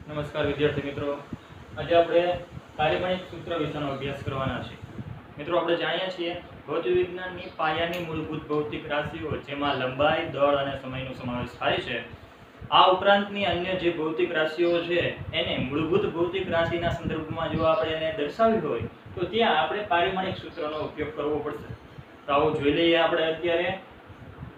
નમસ્કાર વિદ્યાર્થી મિત્રો, આજે આપણે પારિમાણિક સૂત્ર વિશેનો અભ્યાસ કરવાના છે. મિત્રો, આપણે જાણીએ છીએ ભૌતિક વિજ્ઞાનની પાયાની મૂળભૂત ભૌતિક રાશિઓ, જેમાં લંબાઈ, દળ અને સમયનો સમાવેશ થાય છે. આ ઉપરાંતની અન્ય જે ભૌતિક રાશિઓ છે એને મૂળભૂત ભૌતિક રાશિના સંદર્ભમાં જો આપણે એને દર્શાવવી હોય તો ત્યાં આપણે પારિમાણિક સૂત્રનો ઉપયોગ કરવો પડશે. તો આવો જોઈ લઈએ આપણે અત્યારે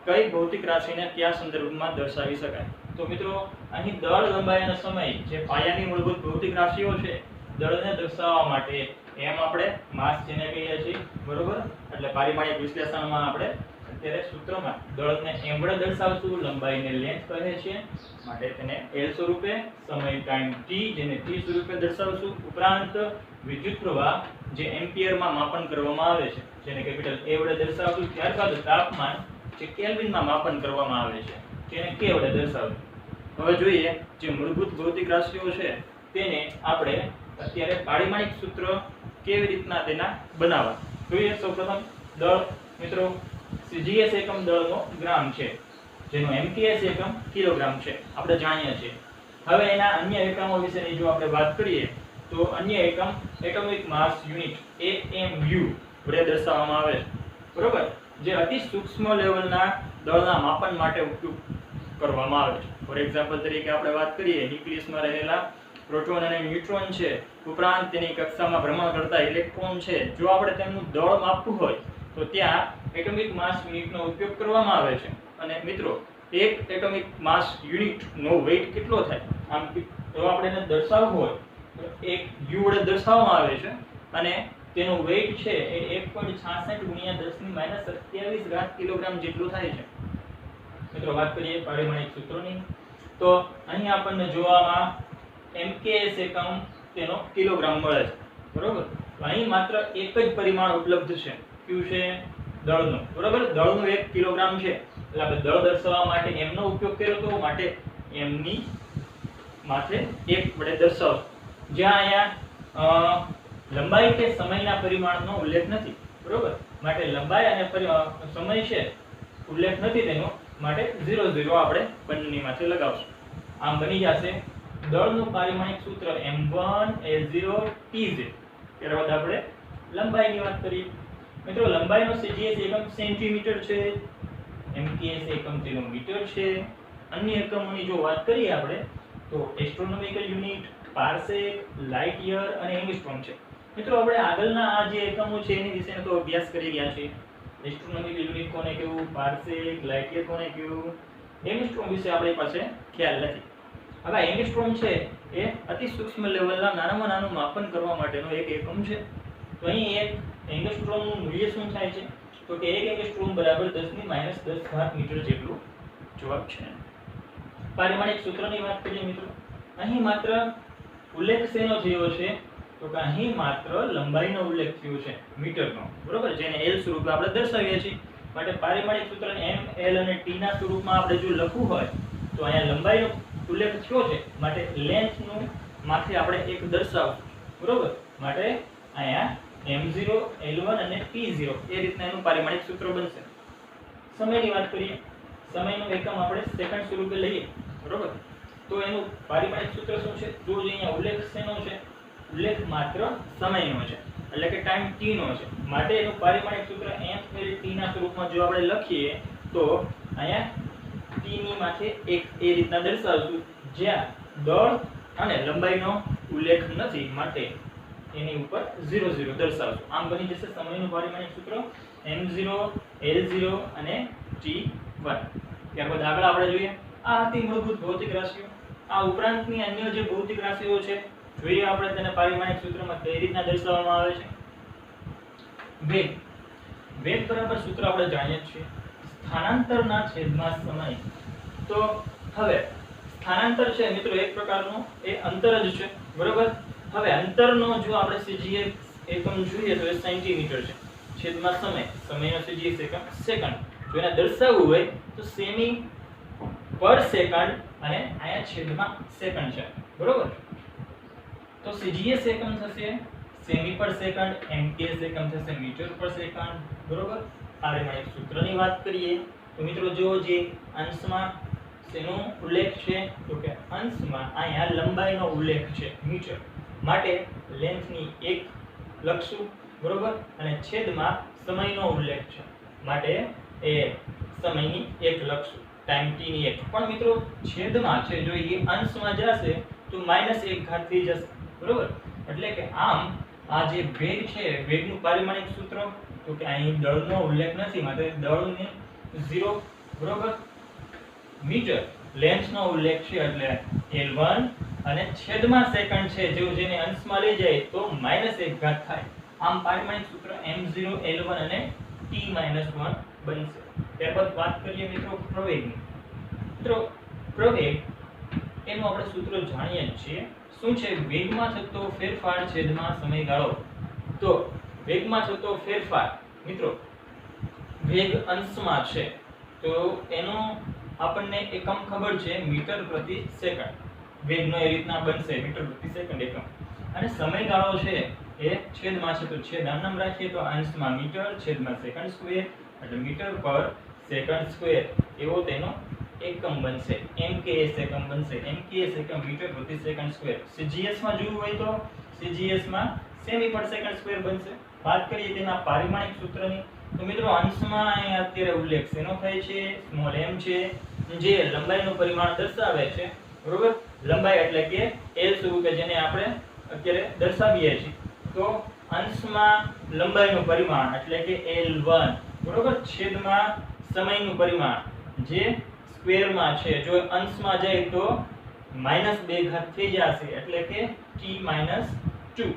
કઈ ભૌતિક રાશિને કયા સંદર્ભમાં દર્શાવી શકાય. તો મિત્રો, અહીં દળ, લંબાઈ અને સમય જે પાયાની મૂળભૂત ભૌતિક રાશિઓ છે, દળને દર્શાવવા માટે એમ આપણે માસ જેને કહીએ છીએ, બરોબર. એટલે પારિમાણિક વિશ્લેષણમાં આપણે અત્યારે સૂત્રમાં દળને એમ વડે દર્શાવશું, લંબાઈને લેન્થ કહે છે માટે તેને L સ્વરૂપે, સમય ટાઈમ T જેને T સ્વરૂપે દર્શાવશું. ઉપરાંત વિદ્યુત પ્રવાહ જે એમ્પિયરમાં માપન કરવામાં આવે છે જેને કેપિટલ A વડે દર્શાવશું. ત્યારબાદ તાપમાન જે કેલ્વિનમાં માપન કરવામાં આવે છે તેને K વડે દર્શાવશું. હવે જોઈએ જે મૂળભૂત ભૌતિક રાશિઓ છે તેને આપણે અત્યારે પારિમાણિક સૂત્ર કેવી રીતના તેના બનાવવા જોઈએ. સૌપ્રથમ દળ, મિત્રો, CGS એકમ દળનો ગ્રામ છે, જેનો MKS એકમ કિલોગ્રામ છે, આપણે જાણીએ છીએ. હવે એના અન્ય એકમો વિશેની જો આપણે વાત કરીએ તો અન્ય એકમ એટોમિક માસ યુનિટ AMU વડે દર્શાવવામાં આવે છે, બરોબર, જે અતિ સૂક્ષ્મ લેવલના દળના માપન માટે ઉપયોગ કરવામાં આવે છે. ફોર એક્ઝામ્પલ તરીકે આપણે વાત કરીએ ન્યુક્લિયસમાં રહેલા પ્રોટોન અને ન્યુટ્રોન છે, ઉપરાંત તેની કક્ષામાં ભ્રમણ કરતા ઇલેક્ટ્રોન છે. જો આપણે તેમનું દળ માપવું હોય તો ત્યાં એટોમિક માસ યુનિટનો ઉપયોગ કરવામાં આવે છે. અને મિત્રો, એક એટોમિક માસ યુનિટનો વેઇટ કેટલો થાય, આમ જો આપણે એને દર્શાવવું હોય તો એક U વડે દર્શાવવામાં આવે છે અને તેનું વેઇટ છે એ 1.66 × 10⁻27 કિલોગ્રામ જેટલું થાય છે. મિત્રો, વાત કરીએ પારિમાણિક સૂત્રોની તો અહીં આપણને જોવામાં MKS એકમ તેનો કિલોગ્રામ મળે છે, બરોબર. તો અહીં માત્ર એક જ પરિમાણ ઉપલબ્ધ છે, કયું છે? દળનું, બરોબર. દળનું 1 કિલોગ્રામ છે એટલે આપણે દળ દર્શાવવા માટે m નો ઉપયોગ કર્યો તો માટે m ની માથે 1 વડે દર્શાવો. જ્યાં અહીંયા લંબાઈ કે સમયના પરિમાણનો ઉલ્લેખ નથી, બરોબર, માટે લંબાઈ અને સમય છે ઉલ્લેખ નથી તેનો, માટે 0 0 આપણે બંનેની માથે લગાવશું. આમ બની જશે દળનું પારિમાણિક સૂત્ર m1 L0 Tz. ત્યારબાદ આપણે લંબાઈની વાત કરીએ. મિત્રો, લંબાઈનો CGS એકમ સેન્ટીમીટર છે, MKS એકમ તેનો મીટર છે. અન્ય એકમોની જો વાત કરીએ આપણે તો એસ્ટ્રોનોમિકલ યુનિટ, પાર્સેક, લાઇટ યર અને એંગસ્ટ્રોમ છે. મિત્રો, આપણે આગળના આ જે એકમો છે એની વિશેનો તો અભ્યાસ કરી ગયા છીએ. એસ્ટ્રોનોમિકલ યુનિટ કોને કહેવું, પાર્સેક, લાઇટ યર કોને કહેવું, એંગસ્ટ્રોમ વિશે આપણી પાસે ખ્યાલ નથી. હવે એંગસ્ટ્રોમ છે એ અતિ સૂક્ષ્મ લેવલના નાનામાં નાનું માપન કરવા માટેનો એક એકમ છે. તો અહીં એક એંગસ્ટ્રોમનું મૂલ્ય શું થાય છે તો કે 1 એંગસ્ટ્રોમ બરાબર 10⁻10 મીટર જેટલું જવાબ છે. પારિમાણિક સૂત્રની વાત કરીએ મિત્રો, અહીં માત્ર ઉલ્લેખ શેનો થયો છે તો કે અહીં માત્ર લંબાઈનો ઉલ્લેખ થયો છે, મીટરનો, બરોબર, જેને L સ્વરૂપે આપણે દર્શાવીએ છીએ. માટે પારિમાણિક સૂત્ર m, L અને T ના સ્વરૂપમાં આપણે જો લખવું હોય તો અહીંયા લંબાઈનો ઉલ્લેખ થયો છે માટે લેન્થનું માથે આપણે 1 દર્શાવશું, બરોબર. માટે અહીંયા m0, L1 અને T0 એ રીતના એનું પારિમાણિક સૂત્ર બનશે. સમયની વાત કરીએ, સમયનું એકમ આપણે સેકન્ડ સ્વરૂપે લઈએ, બરોબર. તો એનું પારિમાણિક સૂત્ર શું છે? જો અહીંયા ઉલ્લેખ શેનો છે? ઉલ્લેખ માત્ર સમયનો છે, એટલે કે ટાઈમ t નો છે. માટે એનું પારિમાણિક સૂત્ર m/t ના સ્વરૂપમાં જો આપણે લખીએ તો અહીંયા t ની માથે 1 એ રીતના દર્શાવશું, જ્યાં દળ અને લંબાઈનો ઉલ્લેખ નથી માટે એની ઉપર 0 0 દર્શાવશું. આમ બની જશે સમયનું પારિમાણિક સૂત્ર m0, L0 અને T1. ત્યારબાદ આગળ આપણે જોઈએ આ હતી મૂળભૂત ભૌતિક રાશિઓ. આ ઉપરાંતની અન્ય જે ભૌતિક રાશિઓ છે જોઈએ આપણે તેને પારિમાણિક સૂત્રમાં કઈ રીતના દર્શાવવામાં આવે છે. વેગ, વેગ બરાબર સૂત્ર આપણે જાણીએ છીએ સ્થાનાંતરના છેદમાં સમય. તો હવે સ્થાનાંતર છે મિત્રો એક પ્રકારનું એ અંતર જ છે, બરોબર. હવે અંતરનો જો આપણે CGS એકમ જોઈએ તો એ સેન્ટીમીટર છે, છેદમાં સમય, સમયનો CGS એકમ સેકન્ડ. જો એને દર્શાવવું હોય તો સેમી પર સેકન્ડ અને અહીંયા છેદમાં સેકન્ડ છે, બરોબર. તો CGS એકમ થશે સેમી પર સેકન્ડ, MKS એકમ થશે મીટર પર સેકન્ડ, બરોબર. પારિમાણિક સૂત્રની વાત કરીએ તો મિત્રો જો જે અંશમાં તેનો ઉલ્લેખ છે તો કે અંશમાં અહીંયા લંબાઈનો ઉલ્લેખ છે મીટર માટે લેન્થની 1 લખશું બરોબર અને છેદમાં સમયનો ઉલ્લેખ છે માટે એ સમયની 1 લખશું ટાઈમ t ની 1 પણ મિત્રો છેદમાં છે જો એ અંશમાં જશે તો -1 ઘાત થઈ જશે બરોબર એટલે કે આમ આ જે વેગ છે વેગનું પારિમાણિક સૂત્ર તો કે અહીં દળનો ઉલ્લેખ નથી માટે દળને 0 બરોબર મીટર લેન્થનો ઉલ્લેખ છે એટલે L1 અને છેદમાં સેકન્ડ છે જો જેને અંશમાં લઈ જાય તો -1 ઘાત થાય આમ પારિમાણિક સૂત્ર m0 L1 અને t-1 બનશે ત્યારબાદ વાત કરીએ મિત્રો પ્રવેગની મિત્રો પ્રવેગ એનું આપણે સૂત્ર જાણીએ જ છીએ શું છે વેગમાં થતો ફેરફાર છેદમાં સમયગાળો તો વેગમાં થતો ફેરફાર મિત્રો વેગ અંશમાં છે તો એનો આપણને એકમ ખબર છે મીટર પ્રતિ સેકન્ડ વેગનો એ રીતના બનશે મીટર પ્રતિ સેકન્ડ એકમ અને સમયગાળો છે એ છેદમાં છે તો છેદ નામ રાખીએ તો અંશમાં મીટર છેદમાં સેકન્ડ સ્ક્વેર એટલે મીટર પર સેકન્ડ સ્ક્વેર એવો તેનો એકમ બનશે mks એકમ બનશે mks એકમ મીટર પ્રતિ સેકન્ડ સ્ક્વેર cgs માં જોવું હોય તો cgs માં સેમી પર સેકન્ડ સ્ક્વેર બનશે વાત કરીએ તેના પારિમાણિક સૂત્રની તો મિત્રો અંશમાં અહીંયા અત્યારે ઉલ્લેખ શેનો થાય છે સ્મોલ m છે જે લંબાઈનું પરિમાણ દર્શાવે છે બરોબર લંબાઈ એટલે કે l સ્વરૂપે જેને આપણે અત્યારે દર્શાવીએ છીએ તો અંશમાં લંબાઈનું પરિમાણ એટલે કે L1 બરોબર છેદમાં સમયનું પરિમાણ જે સ્ક્વેરમાં છે જો અંશમાં જાય તો -2 ઘાત થઈ જશે એટલે કે t-2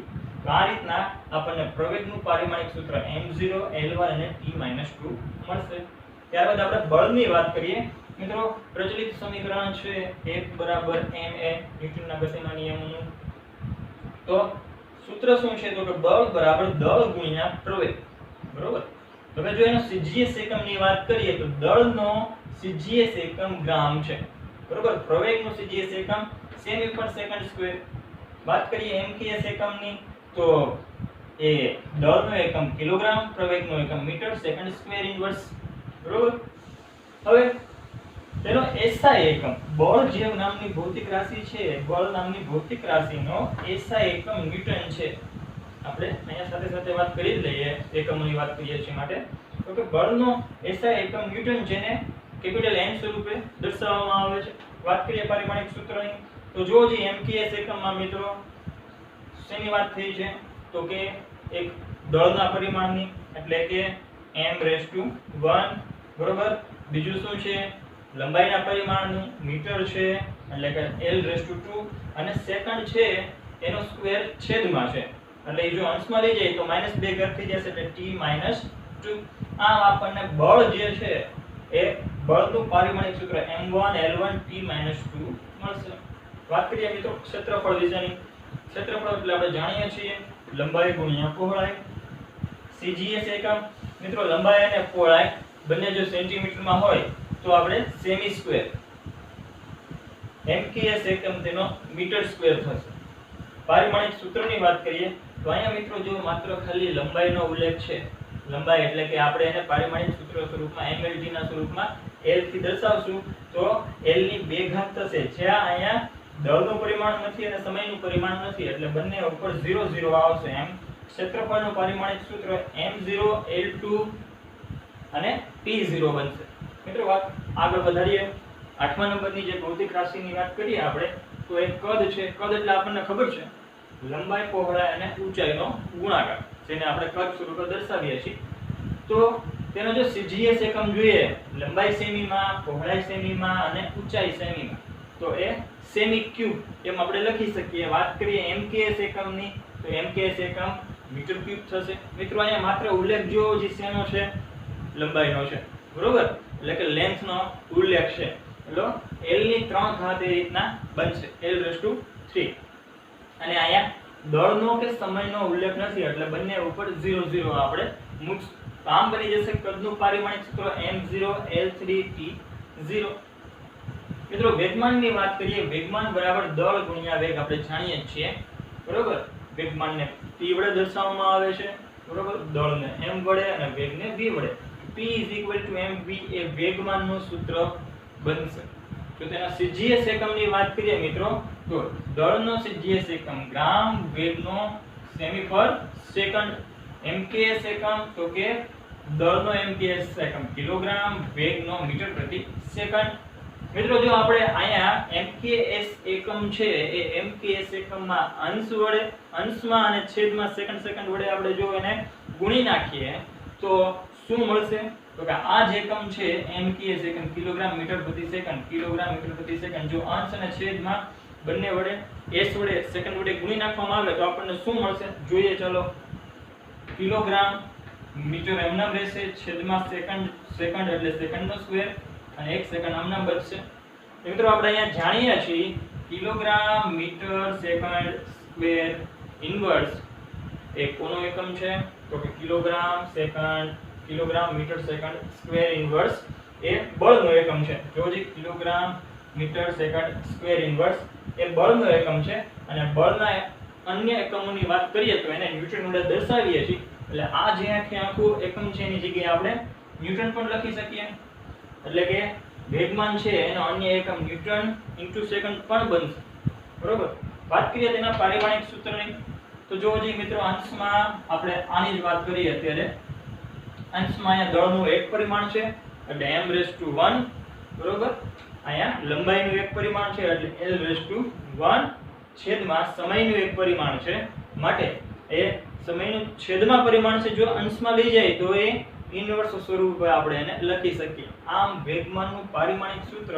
તો આ રીતના આપણને પ્રવેગનું પારિમાણિક સૂત્ર m0 L1 અને t-2 મળશે ત્યારબાદ આપણે બળની વાત કરીએ મિત્રો પ્રચલિત સમીકરણ છે 1 બરાબર ma ન્યૂટનના ગતિના નિયમનું તો સૂત્ર શું છે તો કે બળ બરાબર દળ ગુણ્યા પ્રવેગ બરોબર હવે જો એનો cgs એકમની વાત કરીએ તો દળનો cgs એકમ ગ્રામ છે બરોબર પ્રવેગનો cgs એકમ સેમી પર સેકન્ડ સ્ક્વેર વાત કરીએ mks એકમની તો એ દળનો એકમ કિલોગ્રામ પ્રવેગનો એકમ મીટર સેકન્ડ સ્ક્વેર ઇન્વર્સ બરોબર હવે તેનો SI એકમ બળ જે નામની ભૌતિક રાશિ છે બળ નામની ભૌતિક રાશિનો SI એકમ ન્યૂટન છે આપણે અહીંયા સાથે સાથે વાત કરી જ લઈએ એકમોની વાત કરીએ છીએ માટે તો કે બળનો SI એકમ ન્યૂટન જેને કેપિટલ N સ્વરૂપે દર્શાવવામાં આવે છે વાત કરીએ પારિમાણિક સૂત્રની તો જો જે MKS એકમમાં મિત્રો શેની વાત થઈ છે તો કે એક દળના પરિમાણની એટલે કે m⁻1 બરોબર બીજું શું છે લંબાઈના પરિમાણનું મીટર છે એટલે કે l⁻2 અને સેકન્ડ છે એનો સ્ક્વેર છેદમાં છે એટલે જો અંશમાં લઈ જાય તો -2 ઘાત થઈ જશે એટલે t-2 આમ આપણને બળ જે છે એ બળનું પારિમાણિક સૂત્ર m1 L1 t-2 મળશે વાત કરીએ મિત્રો ક્ષેત્રફળ વિશેની ક્ષેત્રફળ એટલે આપણે જાણીએ છીએ લંબાઈ ગુણ્યા પહોળાઈ cgs એકમ મિત્રો લંબાઈ અને પહોળાઈ બંને જો સેન્ટીમીટરમાં હોય તો આપણે સેમી સ્ક્વેર mks એકમ તેનો મીટર સ્ક્વેર થશે પારિમાણિક સૂત્રની વાત કરીએ તો અહીંયા મિત્રો જો માત્ર ખાલી લંબાઈનો ઉલ્લેખ છે લંબાઈ એટલે કે આપણે એને પારિમાણિક સૂત્ર સ્વરૂપમાં mlt ના સ્વરૂપમાં l થી દર્શાવશું તો l ની 2 ઘાત થશે જ્યાં અહીંયા દળનું પરિમાણ નથી અને સમયનું પરિમાણ નથી એટલે બંને ઉપર 0 0 આવશે એમ ક્ષેત્રફળનું પારિમાણિક સૂત્ર m0 L2 અને t0 બનશે મિત્રો વાત આગળ વધારીએ 8મા નંબરની જે ભૌતિક રાશિની વાત કરીએ આપણે તો એક કદ છે કદ એટલે આપણને ખબર છે લંબાઈ પહોળાઈ અને ઊંચાઈનો ગુણાકાર જેને આપણે કદ સ્વરૂપે દર્શાવીએ છીએ તો તેનો જો cgs એકમ જોઈએ લંબાઈ સેમીમાં પહોળાઈ સેમીમાં અને ઊંચાઈ સેમીમાં તો એ સેમી ક્યુબ એમ આપણે લખી શકીએ વાત કરીએ mks એકમની તો mks એકમ મીટર ક્યુબ થશે મિત્રો અહીંયા માત્ર ઉલ્લેખ જો જે શેનો છે લંબાઈનો છે બરોબર એટલે કે લેન્થનો ઉલ્લેખ છે એટલે l ની 3 ઘાત એ રીતના બનશે l⁻3 અને અહીંયા દળનો કે સમયનો ઉલ્લેખ નથી એટલે બંને ઉપર 0 0 આપણે મૂકશું તો આમ બની જશે કદનું પારિમાણિક સૂત્ર m0 L3 t0 મિત્રો વેગમાનની વાત કરીએ વેગમાન બરાબર દળ ગુણ્યા વેગ આપણે જાણીએ છીએ બરોબર વેગમાનને t વડે દર્શાવવામાં આવે છે બરોબર દળને m વડે અને વેગને v વડે p = mv એ વેગમાનનું સૂત્ર બનશે તો તેના સીજીએસ એકમની વાત કરીએ મિત્રો તો દળનો સીજીએસ એકમ ગ્રામ વેગનો સેમી પર સેકન્ડ, એમકેએસ એકમ તો કે દળનો એમકેએસ એકમ કિલોગ્રામ, વેગનો મીટર પ્રતિ સેકન્ડ. મિત્રો જો આપણે અહીંયા એમકેએસ એકમ છે એ એમકેએસ એકમમાં અંશમાં અને છેદમાં સેકન્ડ વડે આપણે જો એને ગુણી નાખીએ તો શું મળશે? તો કે આ જે એકમ છે એમકેએસ એકમ કિલોગ્રામ મીટર પ્રતિ સેકન્ડ જો અંશ અને છેદમાં બંને વડે s વડે સેકન્ડ વડે ગુણી નાખવામાં આવે તો આપણને શું મળશે જોઈએ. ચાલો, કિલોગ્રામ મીટર એમનામ રહેશે, છેદમાં સેકન્ડ એટલે સેકન્ડનો સ્ક્વેર અને 1 સેકન્ડ આમનામ બચશે. મિત્રો આપણે અહીંયા જાણીએ છીએ kilogram metre second square inverse એ કોનો એકમ છે? તો કે kilogram metre second square inverse એ બળનો એકમ છે. જોજી, kilogram metre second square inverse એ બળનો એકમ છે અને બળના અન્ય એકમોની વાત કરીએ તો એને ન્યૂટન વડે દર્શાવીએ છીએ. એટલે આ જે આખું એકમ છે એની જગ્યાએ આપણે ન્યૂટન પણ લખી શકીએ. એટલે કે વેગમાન છે એનો અન્ય એકમ ન્યૂટન ઇન્ટુ સેકન્ડ પણ બનશે. બરોબર. વાત કરીએ તેના પારિમાણિક સૂત્રની તો જો જી મિત્રો અંશમાં આપણે આની જ વાત કરીએ અત્યારે. અંશમાં અહીંયા દળનું એક પરિમાણ છે એટલે m⁻⁴ બરોબર. અહીંયા લંબાઈનું એક પરિમાણ છે એટલે l⁻⁴ છેદમાં સમયનું એક પરિમાણ છે માટે એ સમયનું છેદમાં પરિમાણ છે જો અંશમાં લઈ જાય તો એ ઇન્વર્સ સ્વરૂપે આપણે એને લખી શકીએ. આમ વેગમાનનું પારિમાણિક સૂત્ર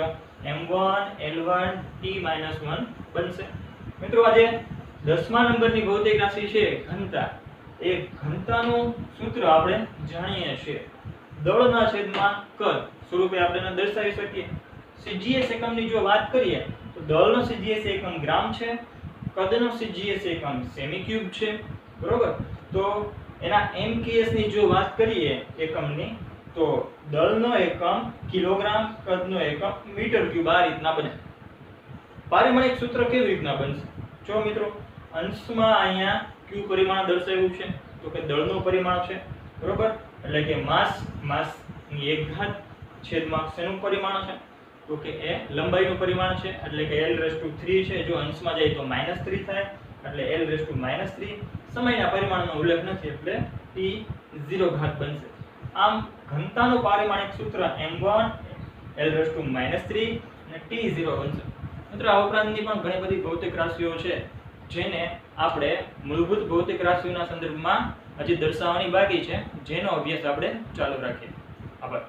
m1 l1 t-1 બનશે. મિત્રો આજે 10મા નંબરની ભૌતિક રાશિ છે ઘનતા. એ ઘનતાનું સૂત્ર આપણે જાણીએ છીએ. દળના છેદમાં કદ સ્વરૂપે આપણે એને દર્શાવી શકીએ. સીજીએસ એકમની જો વાત કરીએ તો દળનો સીજીએસ એકમ ગ્રામ છે, કદનો સીજીએસ એકમ સેમી ક્યુબ છે. બરોબર. તો એના એમકેએસ ની જો વાત કરીએ એકમની તો દળનો એકમ કિલોગ્રામ, કદનો એકમ મીટર ક્યુબ. આ રીતના બને. પારિમાણિક સૂત્ર કેવી રીતના બનશે? જો મિત્રો અંશમાં અહીંયા ક્યુ પરિમાણ દર્શાવ્યું છે તો કે દળનું પરિમાણ છે. બરોબર. એટલે કે માસની 1 છેદમાં શેનું પરિમાણ છે? તો કે એ લંબાઈનું પરિમાણ છે એટલે કે l⁻³ છે. જો અંશમાં જાય તો -3 થાય એટલે l⁻³ સમયના પરિમાણનો ઉલ્લેખ નથી એટલે t0 બનશે. આમ ઘનતાનું પારિમાણિક સૂત્ર m1 l⁻³ અને t0 બનશે. મિત્રો આ ઉપરાંતની પણ ઘણી બધી ભૌતિક રાશિઓ છે જેને આપણે મૂળભૂત ભૌતિક રાશિઓના સંદર્ભમાં હજી દર્શાવવાની બાકી છે, જેનો અભ્યાસ આપણે ચાલુ રાખીએ. આભાર.